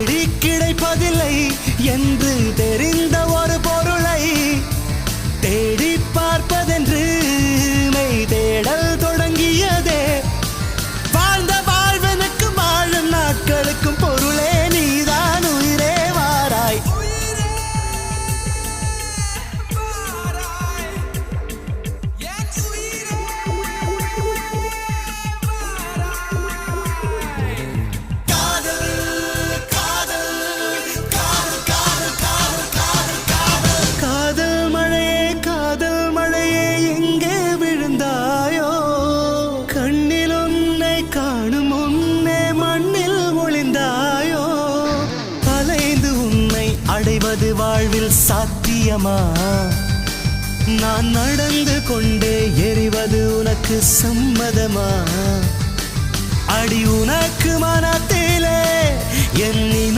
கிடைப்பதில்லை என்று தெரிந்த ஒரு பொருளை தேடி பார்ப்பதென்று மெய் தேடல் தொடங்கியதே. வாழ்ந்த வாழ்வனுக்கு வாழும் நாட்களுக்கும் பொருளே நீதான் உயிரே வாராய். அடைவது வாழ்வில் சாத்தியமா? நான் நடந்து கொண்டே எறிவது உனக்கு சம்மதமா? அடி உனக்கு மனத்திலே என்